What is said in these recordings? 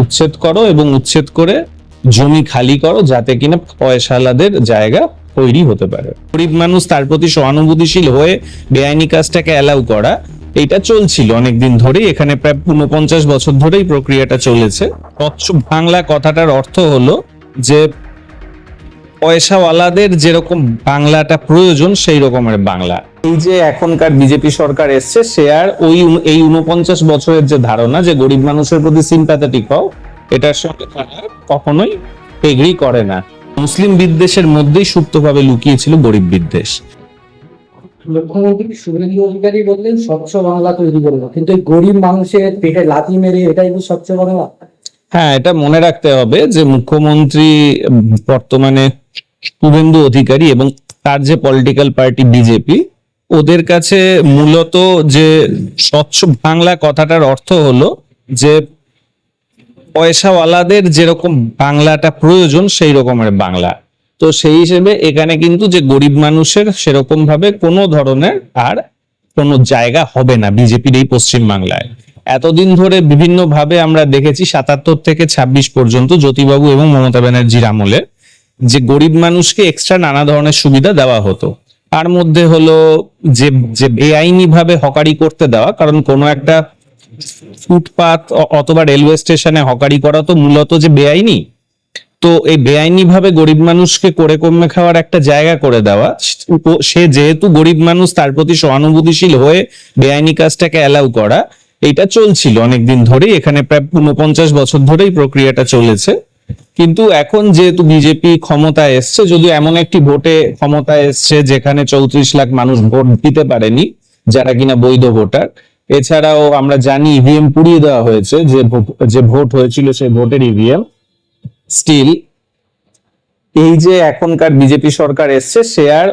উচ্ছেদ করো এবং উচ্ছেদ করে জমি খালি করো, যাতে কিনা পয়সাওয়ালাদের জায়গা তৈরি হতে পারে। গরিব মানুষ তার প্রতি সহানুভূতিশীল হয়ে বেআইনি কাজটাকে অ্যালাউ করা, এটা চলছিল অনেকদিন ধরেই। এখানে প্রায় 49 বছর ধরেই প্রক্রিয়াটা চলেছে। স্বচ্ছ বাংলা কথাটার অর্থ হলো যে পয়সাওয়ালাদের যেরকম বাংলাটা প্রয়োজন সেই রকমের বাংলা। এই যে এখনকার বিজেপি সরকার এসছে, সে আর এই 49 বছরের যে ধারণা যে গরিব মানুষের প্রতি সিম্প্যাথেটিক হও, এটার সঙ্গে তারা কখনোই এগ্রি করে না। মুসলিম বিদ্বেষের মধ্যেই সুপ্তভাবে লুকিয়ে ছিল গরিব বিদ্বেষ। মুখ্যমন্ত্রী শুভেন্দু অধিকারী বললেন স্বচ্ছ বাংলা তৈরি করবো, কিন্তু এই গরিব মানুষের পেটে লাথি মেরে এটাই কি স্বচ্ছ বাংলা? হ্যাঁ, এটা মনে রাখতে হবে যে মুখ্যমন্ত্রী বর্তমানে শুভেন্দু অধিকারী এবং তার যে পলিটিক্যাল পার্টি বিজেপি, ওদের কাছে মূলত যে স্বচ্ছ বাংলা কথাটার অর্থ হলো যে পয়সাওয়ালাদের যেরকম বাংলাটা প্রয়োজন সেই রকমের বাংলা। তো সেই হিসেবে এখানে কিন্তু যে গরিব মানুষের সেরকম ভাবে কোনো ধরনের আর কোনো জায়গা হবে না বিজেপির এই পশ্চিম বাংলায়। এতদিন ধরে বিভিন্ন ভাবে আমরা দেখেছি 77 থেকে 26 পর্যন্ত জ্যোতিবাবু এবং মমতা ব্যানার্জির আমলে যে গরিব মানুষকে এক্সট্রা নানা ধরনের সুবিধা দেওয়া হতো। তার মধ্যে হলো যে যে বেআইনি ভাবে হকারি করতে দেওয়া, কারণ কোনো একটা ফুটপাত অথবা রেলওয়ে স্টেশনে হকারি করা তো মূলত যে বেআইনি। তো এই বেআইনি ভাবে গরিব মানুষকে করে কমে খাওয়ার একটা জায়গা করে দেওয়া, সে যেহেতু গরিব মানুষ তার প্রতি সহানুভূতিশীল হয়ে বেআইনি কাজটাকে অ্যালাউ করা, এটা চলছিল অনেকদিন ধরেই। এখানে প্রায় 49 বছর ধরেই প্রক্রিয়াটা চলেছে। কিন্তু এখন যেহেতু বিজেপি ক্ষমতায় এসছে, যদিও এমন একটি ভোটে ক্ষমতায় এসছে যেখানে 34 লাখ মানুষ ভোট দিতে পারেনি, যারা কিনা বৈধ ভোটার। এছাড়াও আমরা জানি ইভিএম পুড়িয়ে দেওয়া হয়েছে, যে ভোট হয়েছিল সেই ভোটের ইভিএম। স্টিল এই যে এখনকার বিজেপি সরকার এসছে, সে আর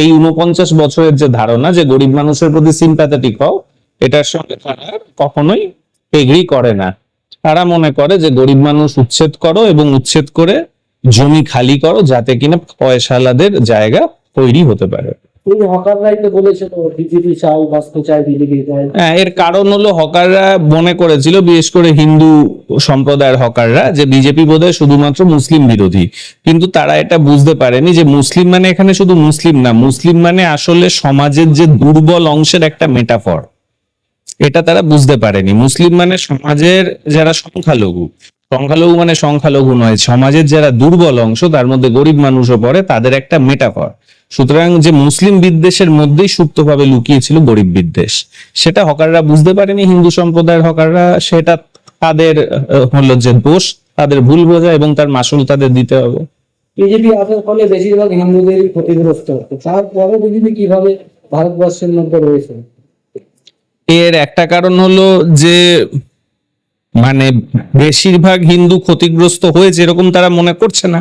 এই 49 বছরের যে ধারণা যে গরিব মানুষের প্রতি সিম্প্যাথেটিক হও, এটার সঙ্গে তারা কখনোই এগ্রি করে না। তারা মনে করে যে গরিব মানুষ উচ্ছেদ করো এবং উচ্ছেদ করে জমি খালি করো, যাতে কিনা পয়সাওয়ালাদের জায়গা তৈরি হতে পারে। এই হকাররাই তো বলেছিল বিজেপি চাই, বাঁচতে চাই, বিজেপি চাই। হ্যাঁ, এর কারণ হলো হকাররা মনে করেছিল, বিশেষ করে হিন্দু সম্প্রদায়ের হকাররা, যে বিজেপি বোধহয় শুধুমাত্র মুসলিম বিরোধী। কিন্তু তারা এটা বুঝতে পারেনি যে মুসলিম মানে এখানে শুধু মুসলিম না, মুসলিম মানে আসলে সমাজের যে দুর্বল অংশের একটা মেটাফর। এটা তারা বুঝতে পারেনি। মুসলিম মানে সমাজের যারা সংখ্যালঘু, সংখ্যালঘু মানে সংখ্যালঘু নয়, সমাজের যারা দুর্বল অংশ, তার মধ্যে গরিব মানুষও পড়ে, তাদের একটা মেটাফর। সুতরাং যে মুসলিম বিদ্বেষের মধ্যেই সুপ্তভাবে লুকিয়ে ছিল গরিব বিদ্বেষ, সেটা হকাররা বুঝতে পারেনি। হিন্দু সম্প্রদায়ের হকাররা, সেটা তাদের হলো যে দোষ, তাদের ভুল বোঝা, এবং তার মাসুল তাদের দিতে হবে। বিজেপি আসার ফলে বেশিরভাগ হিন্দুদেরই ক্ষতিগ্রস্ত হচ্ছে, তারপরে বিজেপি কিভাবে ভারতবর্ষের মধ্যে রয়েছে? এর একটা কারণ হলো যে মানে বেশিরভাগ হিন্দু ক্ষতিগ্রস্ত হয়েছে এরকম তারা মনে করছে না।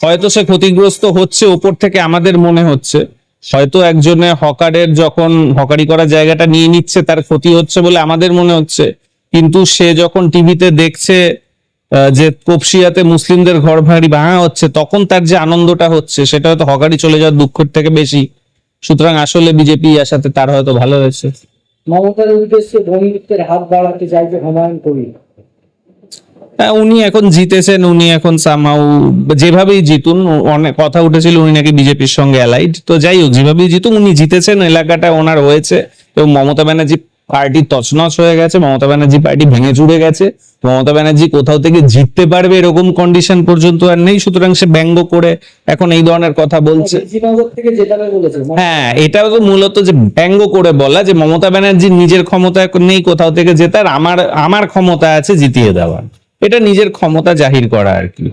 হয়তো সে ক্ষতিগ্রস্ত হচ্ছে ওপর থেকে আমাদের মনে হচ্ছে, হয়তো একজনে হকারের যখন হকারি করার জায়গাটা নিয়ে নিচ্ছে তার ক্ষতি হচ্ছে বলে আমাদের মনে হচ্ছে। কিন্তু সে যখন টিভিতে দেখছে যে তপসিয়াতে মুসলিমদের ঘর বাড়ি ভাঙা হচ্ছে, তখন তার যে আনন্দটা হচ্ছে সেটা হয়তো হকারি চলে যাওয়ার দুঃখের থেকে বেশি। সুতরাং আসলে বিজেপি আসাতে তার হয়তো ভালো হয়েছে। মমতার উদ্দেশ্যে বন্ধুত্বের হাত বাড়াতে চাইছে হুমায়ুন কবির। হ্যাঁ, উনি এখন জিতেছেন, উনি এখন সামহাউ যেভাবেই জিতুন, অনেক কথা উঠেছিল উনি নাকি বিজেপির সঙ্গে অ্যালাইড। তো যাই হোক, যেভাবেই জিতুন উনি জিতেছেন, এলাকাটা ওনার হয়েছে। এবং মমতা ব্যানার্জি পার্টি তছনছ হয়ে গেছে, মমতা ব্যানার্জি পার্টি ভেঙে চুরে গেছে। মমতা ব্যানার্জি কোথাও থেকে জিততে পারবে এরকম কন্ডিশন পর্যন্ত আর নেই। সুতরাং সে ব্যঙ্গ করে এখন এই ধরনের কথা বলছে। শ্রীনগর থেকে জেতাবে বলেছে। হ্যাঁ, এটাও তো মূলত যে ব্যঙ্গ করে বলা যে মমতা ব্যানার্জির নিজের ক্ষমতা নেই কোথাও থেকে জেতার, আমার ক্ষমতা আছে জিতিয়ে দেওয়ার। এটা নিজের ক্ষমতা জাহির করা আর কি।